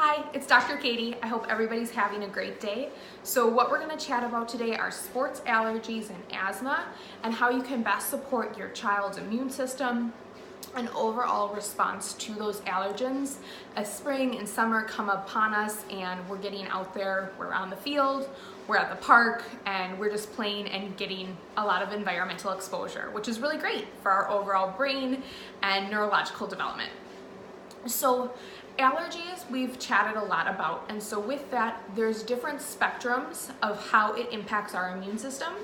Hi, it's Dr. Katie. I hope everybody's having a great day. So what we're going to chat about today are sports allergies and asthma and how you can best support your child's immune system and overall response to those allergens as spring and summer come upon us and we're getting out there, we're on the field, we're at the park, and we're just playing and getting a lot of environmental exposure, which is really great for our overall brain and neurological development. So allergies we've chatted a lot about, and so with that there's different spectrums of how it impacts our immune system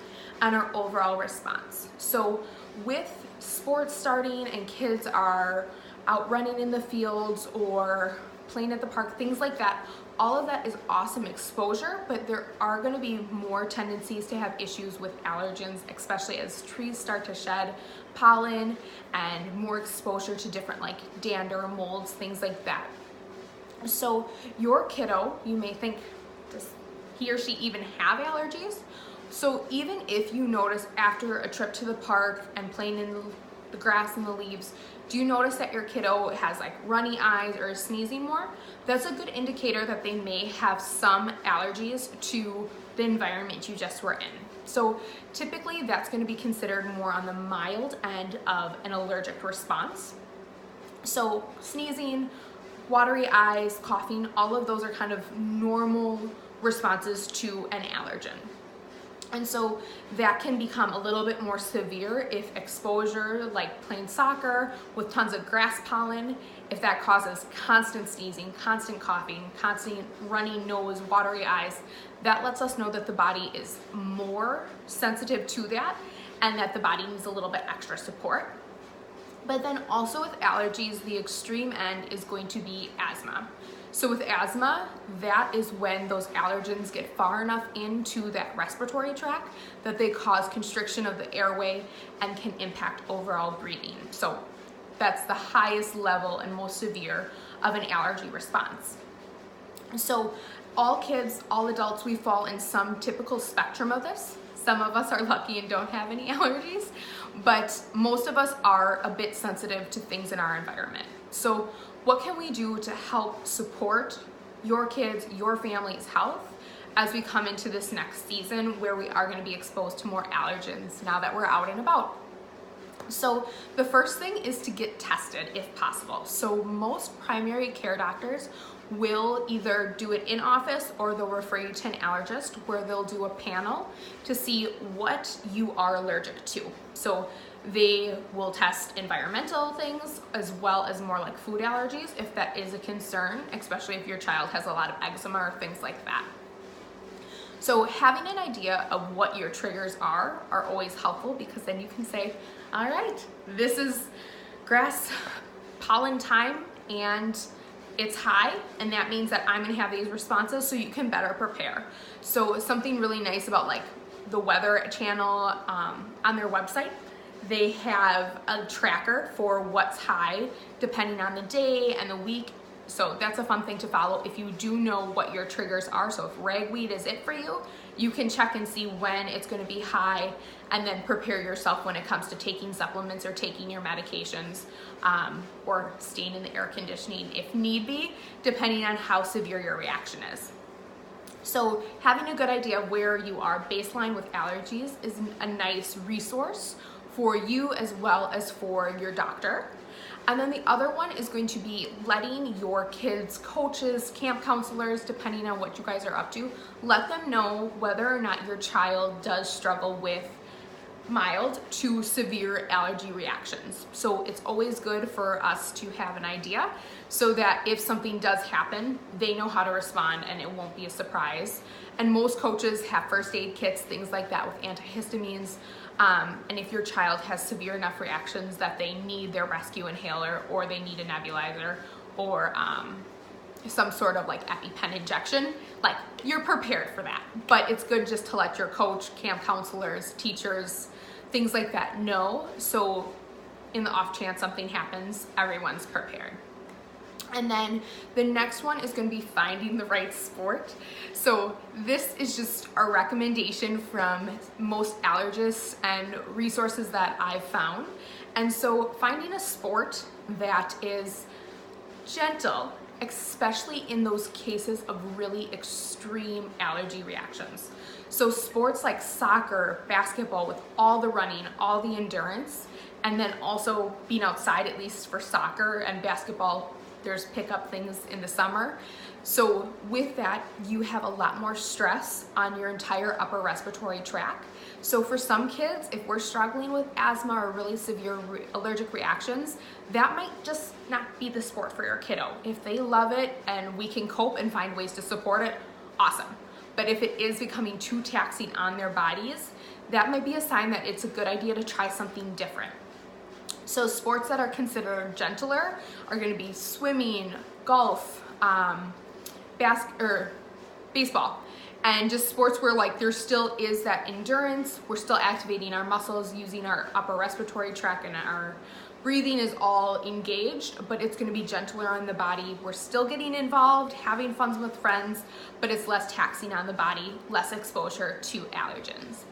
and our overall response. So with sports starting and kids are out running in the fields or playing at the park, things like that, all of that is awesome exposure, but there are going to be more tendencies to have issues with allergens, especially as trees start to shed pollen and more exposure to different like dander, molds, things like that. So your kiddo, you may think, does he or she even have allergies? So even if you notice after a trip to the park and playing in the grass and the leaves, do you notice that your kiddo has like runny eyes or is sneezing more? That's a good indicator that they may have some allergies to the environment you just were in. So typically that's going to be considered more on the mild end of an allergic response. So sneezing, watery eyes, coughing, all of those are kind of normal responses to an allergen. And so that can become a little bit more severe if exposure, like playing soccer with tons of grass pollen, if that causes constant sneezing, constant coughing, constant runny nose, watery eyes, that lets us know that the body is more sensitive to that and that the body needs a little bit extra support. But then also with allergies, the extreme end is going to be asthma. So with asthma, that is when those allergens get far enough into that respiratory tract that they cause constriction of the airway and can impact overall breathing. So that's the highest level and most severe of an allergy response. So all kids, all adults, we fall in some typical spectrum of this. Some of us are lucky and don't have any allergies, but most of us are a bit sensitive to things in our environment. So what can we do to help support your kids, your family's health as we come into this next season where we are going to be exposed to more allergens now that we're out and about? So the first thing is to get tested if possible. So most primary care doctors will either do it in office or they'll refer you to an allergist where they'll do a panel to see what you are allergic to. So they will test environmental things as well as more like food allergies if that is a concern, especially if your child has a lot of eczema or things like that. So having an idea of what your triggers are always helpful because then you can say, all right, this is grass pollen time and it's high, and that means that I'm gonna have these responses, so you can better prepare. So something really nice about like the Weather Channel on their website, they have a tracker for what's high depending on the day and the week. So that's a fun thing to follow if you do know what your triggers are. So if ragweed is it for you, you can check and see when it's going to be high and then prepare yourself when it comes to taking supplements or taking your medications or staying in the air conditioning if need be, depending on how severe your reaction is. So having a good idea of where you are baseline with allergies is a nice resource for you as well as for your doctor. And then the other one is going to be letting your kids' coaches, camp counselors, depending on what you guys are up to, let them know whether or not your child does struggle with mild to severe allergy reactions. So it's always good for us to have an idea so that if something does happen, they know how to respond and it won't be a surprise. And most coaches have first aid kits, things like that with antihistamines. And if your child has severe enough reactions that they need their rescue inhaler or they need a nebulizer or some sort of like EpiPen injection, like you're prepared for that. But it's good just to let your coach, camp counselors, teachers, things like that know. So in the off chance something happens, everyone's prepared. And then the next one is going to be finding the right sport. So this is just a recommendation from most allergists and resources that I've found. And so finding a sport that is gentle especially in those cases of really extreme allergy reactions. So sports like soccer, basketball, with all the running, all the endurance, and then also being outside, at least for soccer and basketball, there's pickup things in the summer. So with that, you have a lot more stress on your entire upper respiratory tract. So for some kids, if we're struggling with asthma or really severe allergic reactions, that might just not be the sport for your kiddo. If they love it and we can cope and find ways to support it, awesome. But if it is becoming too taxing on their bodies, that might be a sign that it's a good idea to try something different. So sports that are considered gentler are going to be swimming, golf, baseball, and just sports where like there still is that endurance. We're still activating our muscles, using our upper respiratory tract, and our breathing is all engaged, but it's going to be gentler on the body. We're still getting involved, having fun with friends, but it's less taxing on the body, less exposure to allergens.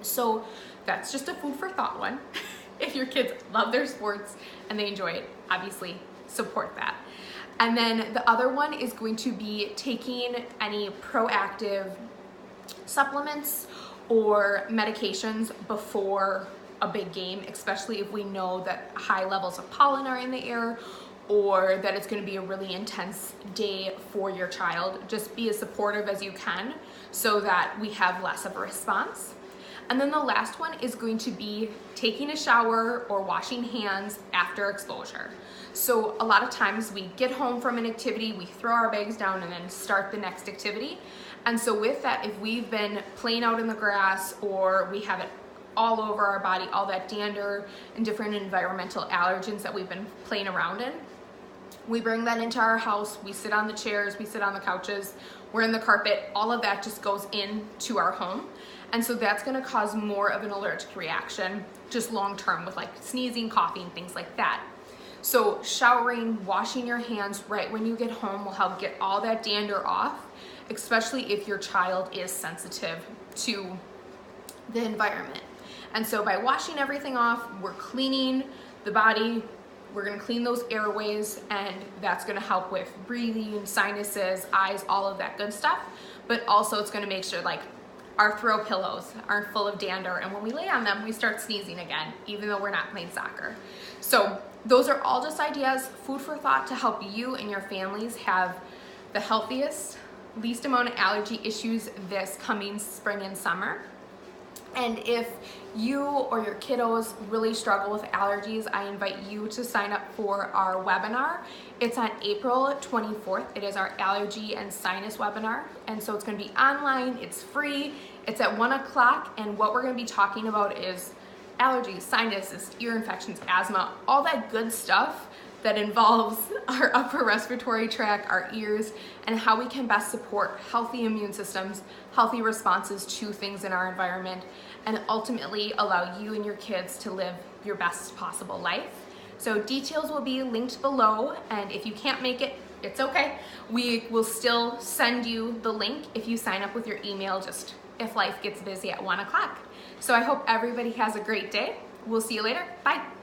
So that's just a food for thought one. If your kids love their sports and they enjoy it, obviously support that. And then the other one is going to be taking any proactive supplements or medications before a big game, especially if we know that high levels of pollen are in the air or that it's going to be a really intense day for your child. Just be as supportive as you can so that we have less of a response. And then the last one is going to be taking a shower or washing hands after exposure. So a lot of times we get home from an activity, we throw our bags down and then start the next activity. And so with that, if we've been playing out in the grass or we have it all over our body, all that dander and different environmental allergens that we've been playing around in, we bring that into our house, we sit on the chairs, we sit on the couches, we're in the carpet, all of that just goes into our home. And so that's gonna cause more of an allergic reaction, just long-term with like sneezing, coughing, things like that. So showering, washing your hands right when you get home will help get all that dander off, especially if your child is sensitive to the environment. And so by washing everything off, we're cleaning the body, we're gonna clean those airways, and that's gonna help with breathing, sinuses, eyes, all of that good stuff. But also it's gonna make sure like our throw pillows aren't full of dander, and when we lay on them, we start sneezing again, even though we're not playing soccer. So those are all just ideas, food for thought to help you and your families have the healthiest, least amount of allergy issues this coming spring and summer. And if you or your kiddos really struggle with allergies, I invite you to sign up for our webinar. It's on April 24th. It is our allergy and sinus webinar. And so it's going to be online, it's free, it's at 1 o'clock. And what we're going to be talking about is allergies, sinuses, ear infections, asthma, all that good stuff that involves our upper respiratory tract, our ears, and how we can best support healthy immune systems, healthy responses to things in our environment, and ultimately allow you and your kids to live your best possible life. So details will be linked below, and if you can't make it, it's okay. We will still send you the link if you sign up with your email, just if life gets busy at 1 o'clock. So I hope everybody has a great day. We'll see you later. Bye.